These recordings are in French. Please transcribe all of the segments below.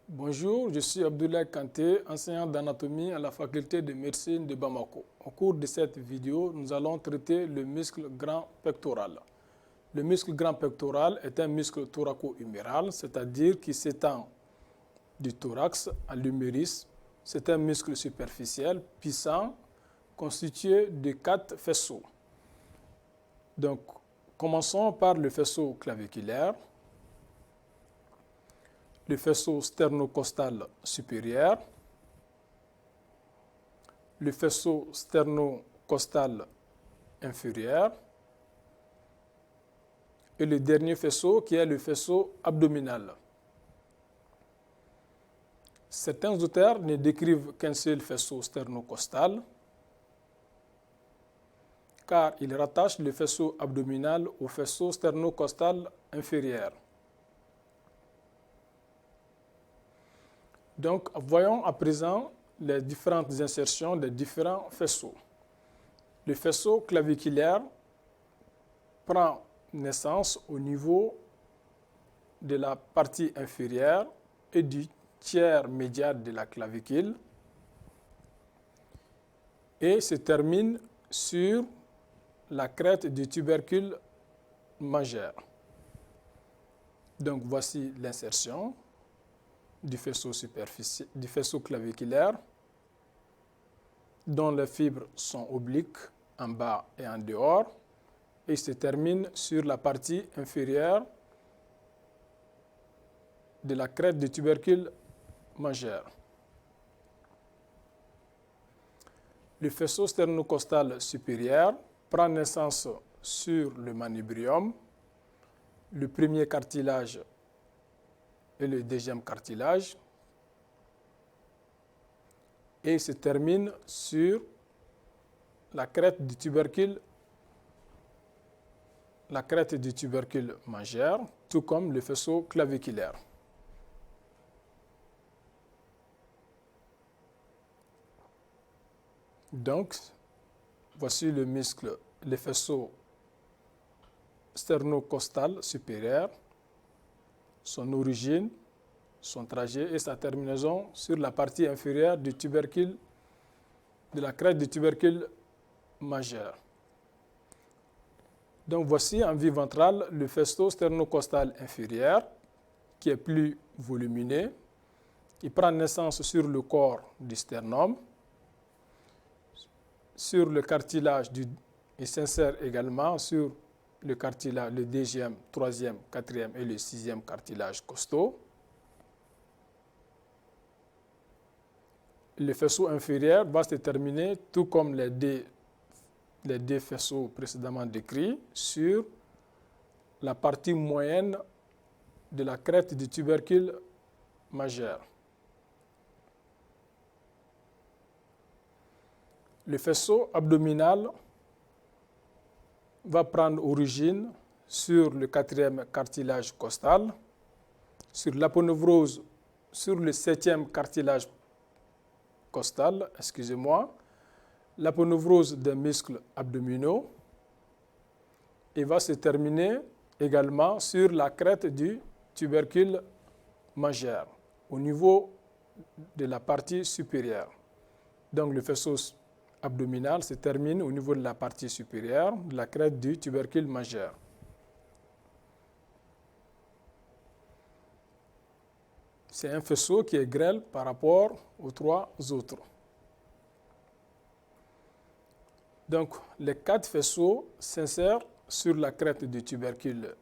Bonjour, je suis Abdoulaye Kanté, enseignant d'anatomie à la faculté de médecine de Bamako. Au cours de cette vidéo, nous allons traiter le muscle grand pectoral. Le muscle grand pectoral est un muscle thoraco-huméral, c'est-à-dire qui s'étend du thorax à l'humérus. C'est un muscle superficiel, puissant, constitué de 4 faisceaux. Donc, commençons par le faisceau claviculaire, le faisceau sternocostal supérieur, le faisceau sternocostal inférieur et le dernier faisceau qui est le faisceau abdominal. Certains auteurs ne décrivent qu'un seul faisceau sternocostal car ils rattachent le faisceau abdominal au faisceau sternocostal inférieur. Donc, voyons à présent les différentes insertions des différents faisceaux. Le faisceau claviculaire prend naissance au niveau de la partie inférieure et du tiers médial de la clavicule et se termine sur la crête du tubercule majeur. Donc, voici l'insertion du faisceau claviculaire dont les fibres sont obliques en bas et en dehors et se termine sur la partie inférieure de la crête du tubercule majeur. Le faisceau sternocostal supérieur prend naissance sur le manubrium, le premier cartilage et le deuxième cartilage et se termine sur la crête du tubercule majeur, tout comme le faisceau claviculaire. Donc, voici le faisceau sternocostal supérieur, son origine, son trajet et sa terminaison sur la partie inférieure du tubercule, de la crête du tubercule majeur. Donc voici en vue ventrale le faisceau sternocostal inférieur qui est plus volumineux. Il prend naissance sur le corps du sternum, sur le cartilage il s'insère également sur le cartilage, le deuxième, troisième, quatrième et le sixième cartilage costaux. Le faisceau inférieur va se terminer, tout comme les deux faisceaux précédemment décrits, sur la partie moyenne de la crête du tubercule majeur. Le faisceau abdominal va prendre origine sur le quatrième cartilage costal, sur l'aponevrose, sur le septième cartilage costal, l'aponevrose des muscles abdominaux et va se terminer également sur la crête du tubercule majeur au niveau de la partie supérieure. Donc le faisceau abdominal se termine au niveau de la partie supérieure de la crête du tubercule majeur. C'est un faisceau qui est grêle par rapport aux 3 autres. Donc, les 4 faisceaux s'insèrent sur la crête du tubercule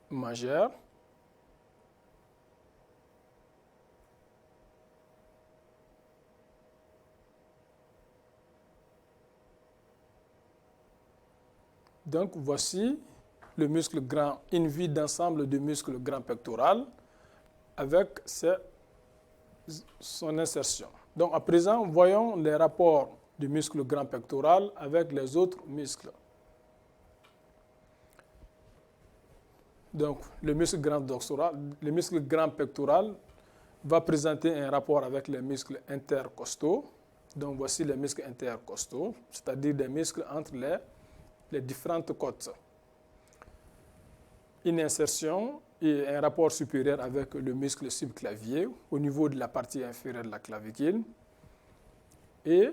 majeur. Donc, voici le muscle grand, une vue d'ensemble du muscle grand pectoral avec son insertion. Donc, à présent, voyons les rapports du muscle grand pectoral avec les autres muscles. Donc, le muscle grand pectoral va présenter un rapport avec les muscles intercostaux. Donc, voici les muscles intercostaux, c'est-à-dire des muscles entre les différentes côtes. une insertion et un rapport supérieur avec le muscle subclavier au niveau de la partie inférieure de la clavicule et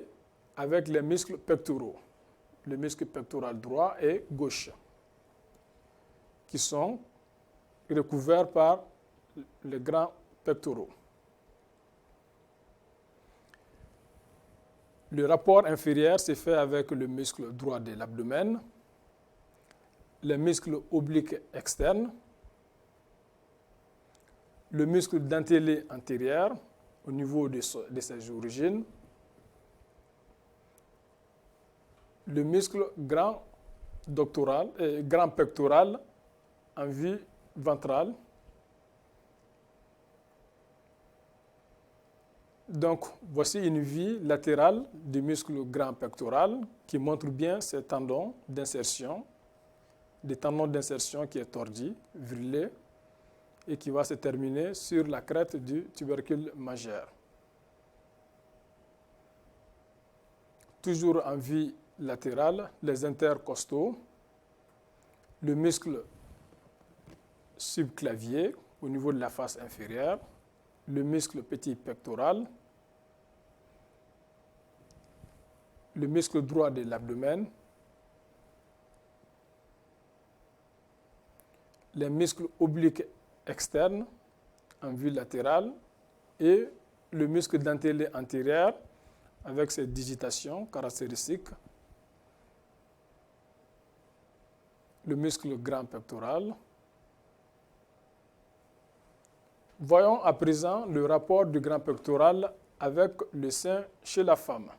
avec les muscles pectoraux, le muscle pectoral droit et gauche, qui sont recouverts par les grands pectoraux. Le rapport inférieur se fait avec le muscle droit de l'abdomen, les muscles obliques externes, le muscle dentellé antérieur au niveau de ses origines, le muscle grand pectoral en vue ventrale. Donc, voici une vue latérale du muscle grand pectoral qui montre bien ces tendons d'insertion, des tendons d'insertion qui est tordu, vrillé, et qui va se terminer sur la crête du tubercule majeur. Toujours en vue latérale, les intercostaux, le muscle subclavier au niveau de la face inférieure, le muscle petit pectoral, le muscle droit de l'abdomen, les muscles obliques externes en vue latérale et le muscle dentellé antérieur avec ses digitations caractéristiques, le muscle grand pectoral. Voyons à présent le rapport du grand pectoral avec le sein chez la femme.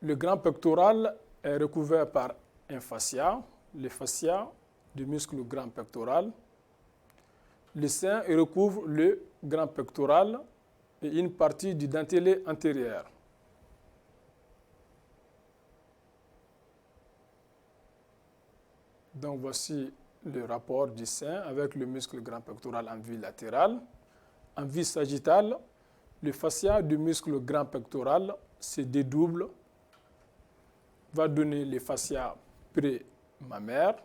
Le grand pectoral est recouvert par un fascia, le fascia du muscle grand pectoral. Le sein recouvre le grand pectoral et une partie du dentellé antérieur. Donc voici le rapport du sein avec le muscle grand pectoral en vue latérale. En vue sagittale, le fascia du muscle grand pectoral se dédouble, va donner le fascia pré-mammaire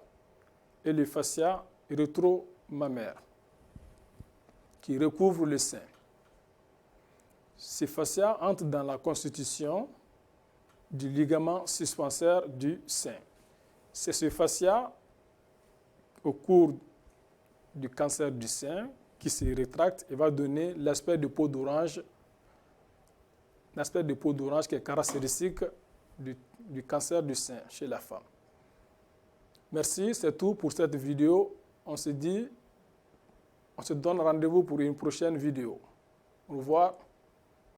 et le fascia rétro-mammaire qui recouvre le sein. Ces fascias entrent dans la constitution du ligament suspensoire du sein. C'est ce fascia, au cours du cancer du sein, qui se rétracte et va donner l'aspect de peau d'orange, qui est caractéristique du cancer du sein chez la femme. Merci, c'est tout pour cette vidéo. On se donne rendez-vous pour une prochaine vidéo. Au revoir.